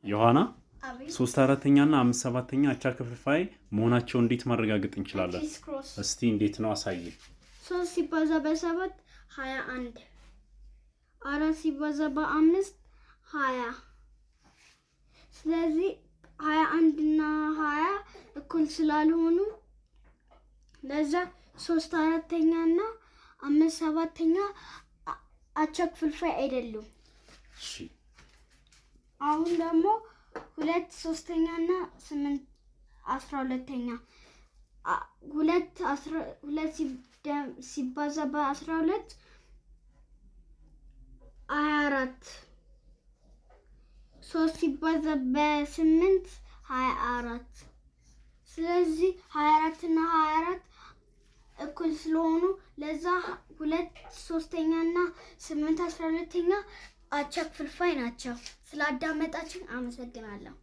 ዮሐና አቤት 3/4ኛ እና 5/7ኛ አቻ ክፍልፋይ መሆናቸው እንዴት ማረጋገጥ እንችላለን? እስቲ እንዴት ነው አሳይ። 3 ሲባዛ በ7 21 4 ሲባዛ በ5 20 ስለዚህ 21 እና 20 እኩል ስላልሆኑ ለዛ 3/4ኛ እና 5/7ኛ አቻ ክፍልፋይ አይደሉም። እሺ አሁን ደግሞ 2/3ኛ እና 8/12ኛ 2 ሲባዛ በ12 24 3 ሲባዛ በ8 24 ስለዚህ 24 እና 24 እኩል ስለሆኑ ለዛ 2/3ኛ እና 8/12ኛ አቻ ክፍልፋይ ናቸው። ስላዳመጣችን አመሰግናለሁ።